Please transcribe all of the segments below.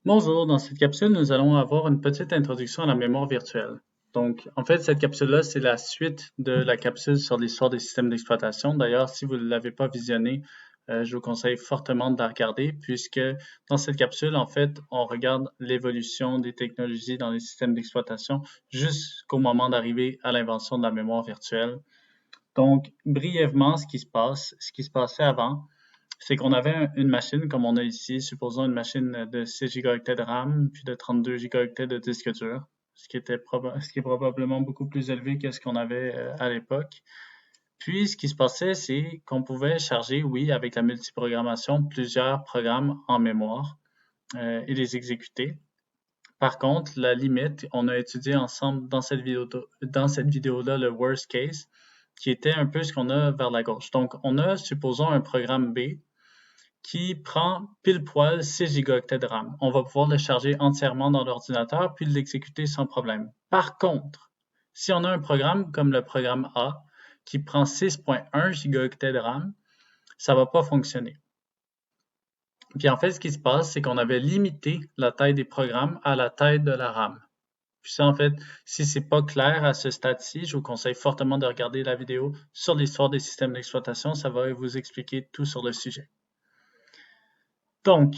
Bonjour, dans cette capsule, nous allons avoir une petite introduction à la mémoire virtuelle. Donc, en fait, cette capsule-là, c'est la suite de la capsule sur l'histoire des systèmes d'exploitation. D'ailleurs, si vous ne l'avez pas visionnée, je vous conseille fortement de la regarder, puisque dans cette capsule, en fait, on regarde l'évolution des technologies dans les systèmes d'exploitation jusqu'au moment d'arriver à l'invention de la mémoire virtuelle. Donc, brièvement, ce qui se passait avant, c'est qu'on avait une machine comme on a ici, supposons une machine de 6 gigaoctets de RAM, puis de 32 gigaoctets de disque dur, ce qui est probablement beaucoup plus élevé que ce qu'on avait à l'époque. Puis, ce qui se passait, c'est qu'on pouvait charger, oui, avec la multiprogrammation, plusieurs programmes en mémoire et les exécuter. Par contre, la limite, on a étudié ensemble dans cette vidéo-là le worst case, qui était un peu ce qu'on a vers la gauche. Donc, on a, supposons, un programme B qui prend pile poil 6 gigaoctets de RAM. On va pouvoir le charger entièrement dans l'ordinateur puis l'exécuter sans problème. Par contre, si on a un programme comme le programme A qui prend 6.1 gigaoctets de RAM, ça ne va pas fonctionner. Puis en fait, ce qui se passe, c'est qu'on avait limité la taille des programmes à la taille de la RAM. Puis ça, en fait, si c'est pas clair à ce stade-ci, je vous conseille fortement de regarder la vidéo sur l'histoire des systèmes d'exploitation. Ça va vous expliquer tout sur le sujet. Donc,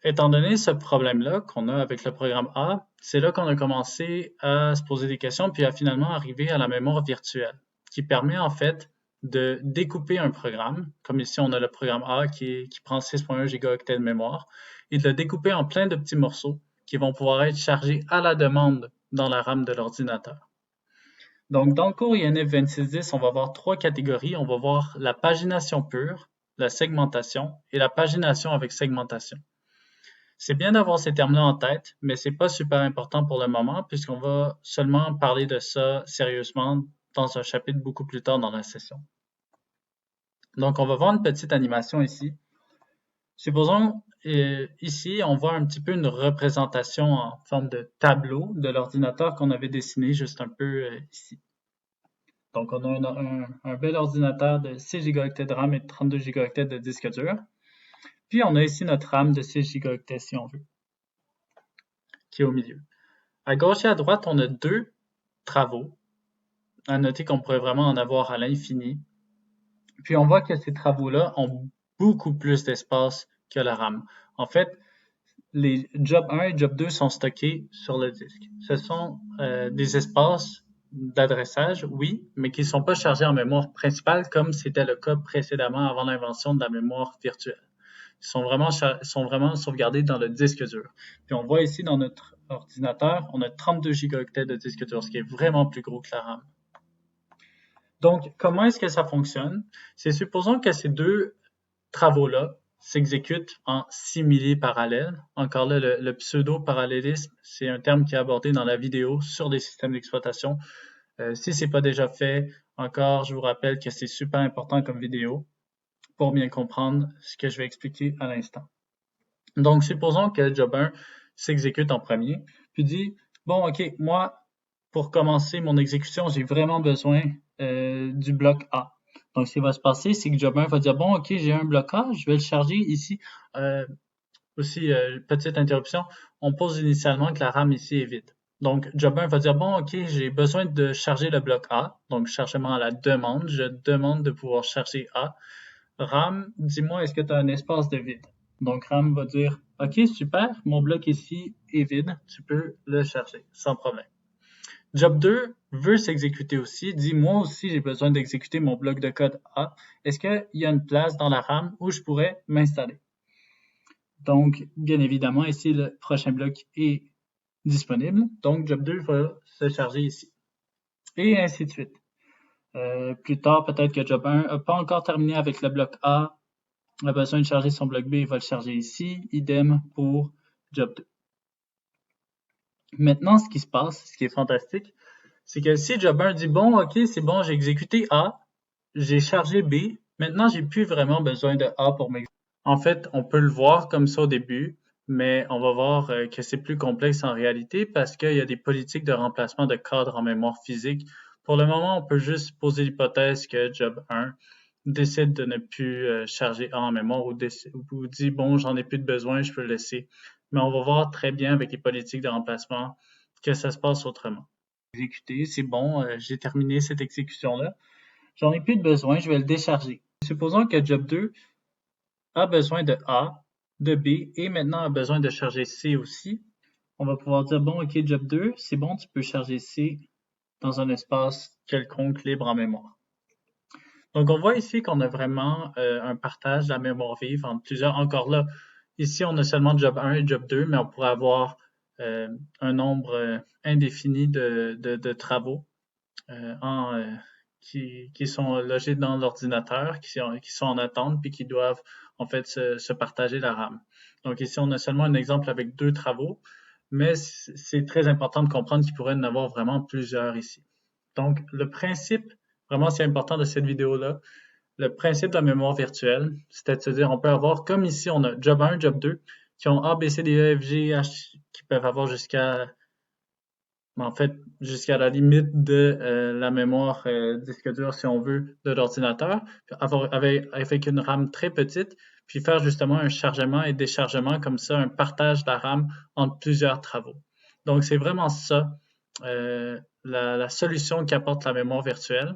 étant donné ce problème-là qu'on a avec le programme A, c'est là qu'on a commencé à se poser des questions puis à finalement arriver à la mémoire virtuelle, qui permet en fait de découper un programme, comme ici on a le programme A qui prend 6.1 gigaoctets de mémoire, et de le découper en plein de petits morceaux qui vont pouvoir être chargés à la demande dans la RAM de l'ordinateur. Donc, dans le cours INF 2610, on va voir trois catégories. On va voir la pagination pure, la segmentation et la pagination avec segmentation. C'est bien d'avoir ces termes-là en tête, mais c'est pas super important pour le moment puisqu'on va seulement parler de ça sérieusement dans un chapitre beaucoup plus tard dans la session. Donc, on va voir une petite animation ici. Supposons, ici, on voit un petit peu une représentation en forme de tableau de l'ordinateur qu'on avait dessiné juste un peu ici. Donc, on a un bel ordinateur de 6 gigaoctets de RAM et de 32 gigaoctets de disque dur. Puis, on a ici notre RAM de 6 gigaoctets, si on veut, qui est au milieu. À gauche et à droite, on a deux travaux. À noter qu'on pourrait vraiment en avoir à l'infini. Puis, on voit que ces travaux-là ont beaucoup plus d'espace que la RAM. En fait, les job 1 et job 2 sont stockés sur le disque. Ce sont des espaces d'adressage, oui, mais qui ne sont pas chargés en mémoire principale comme c'était le cas précédemment avant l'invention de la mémoire virtuelle. Ils sont vraiment sauvegardés dans le disque dur. Puis on voit ici dans notre ordinateur, on a 32 gigaoctets de disque dur, ce qui est vraiment plus gros que la RAM. Donc, comment est-ce que ça fonctionne? C'est supposons que ces deux travaux-là s'exécutent en simili parallèle. Encore là, le pseudo-parallélisme, c'est un terme qui est abordé dans la vidéo sur les systèmes d'exploitation. Si ce n'est pas déjà fait, encore, je vous rappelle que c'est super important comme vidéo pour bien comprendre ce que je vais expliquer à l'instant. Donc, supposons que job 1 s'exécute en premier, puis dit, bon, OK, moi, pour commencer mon exécution, j'ai vraiment besoin du bloc A. Donc, ce qui va se passer, c'est que job 1 va dire, bon, OK, j'ai un bloc A, je vais le charger ici. Petite interruption, on pose initialement que la RAM ici est vide. Donc, job 1 va dire, bon, OK, j'ai besoin de charger le bloc A. Donc, chargement à la demande. Je demande de pouvoir charger A. RAM, dis-moi, est-ce que tu as un espace de vide? Donc, RAM va dire, OK, super, mon bloc ici est vide. Tu peux le charger sans problème. Job 2 veut s'exécuter aussi, dit moi aussi j'ai besoin d'exécuter mon bloc de code A. Est-ce qu'il y a une place dans la RAM où je pourrais m'installer? Donc, bien évidemment, ici, le prochain bloc est disponible. Donc, job 2 va se charger ici. Et ainsi de suite. Plus tard, peut-être que job 1 n'a pas encore terminé avec le bloc A, a besoin de charger son bloc B, il va le charger ici. Idem pour job 2. Maintenant, ce qui se passe, ce qui est fantastique, c'est que si job 1 dit bon, ok, c'est bon, j'ai exécuté A, j'ai chargé B, maintenant j'ai plus vraiment besoin de A pour m'exécuter. En fait, on peut le voir comme ça au début, mais on va voir que c'est plus complexe en réalité parce qu'il y a des politiques de remplacement de cadres en mémoire physique. Pour le moment, on peut juste poser l'hypothèse que job 1 décide de ne plus charger A en mémoire ou dit bon, j'en ai plus de besoin, je peux le laisser mais on va voir très bien avec les politiques de remplacement que ça se passe autrement. Exécuter, c'est bon, j'ai terminé cette exécution-là. J'en ai plus de besoin, je vais le décharger. Supposons que job 2 a besoin de A, de B et maintenant a besoin de charger C aussi. On va pouvoir dire, bon, ok, job 2, c'est bon, tu peux charger C dans un espace quelconque libre en mémoire. Donc, on voit ici qu'on a vraiment un partage de la mémoire vive entre plusieurs. Encore là, ici, on a seulement job 1 et job 2, mais on pourrait avoir un nombre indéfini de travaux qui sont logés dans l'ordinateur, qui sont en attente, puis qui doivent en fait se partager la RAM. Donc ici, on a seulement un exemple avec 2 travaux, mais c'est très important de comprendre qu'il pourrait y en avoir vraiment plusieurs ici. Donc, le principe, vraiment, c'est important de cette vidéo-là, le principe de la mémoire virtuelle, c'est-à-dire, on peut avoir, comme ici, on a job 1, job 2, qui ont A, B, C, D, E, F, G, H, qui peuvent avoir en fait, jusqu'à la limite de la mémoire disque dur, si on veut, de l'ordinateur, avec une RAM très petite, puis faire justement un chargement et déchargement, comme ça, un partage de la RAM entre plusieurs travaux. Donc, c'est vraiment ça, la solution qu'apporte la mémoire virtuelle.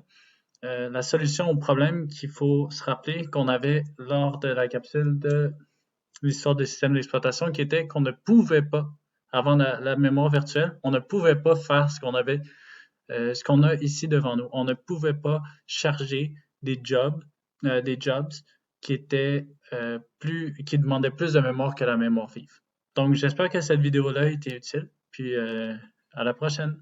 La solution au problème qu'il faut se rappeler qu'on avait lors de la capsule de l'histoire des systèmes d'exploitation, qui était qu'on ne pouvait pas, avant la mémoire virtuelle, on ne pouvait pas faire ce qu'on a ici devant nous. On ne pouvait pas charger des jobs qui qui demandaient plus de mémoire que la mémoire vive. Donc, j'espère que cette vidéo-là a été utile, puis à la prochaine.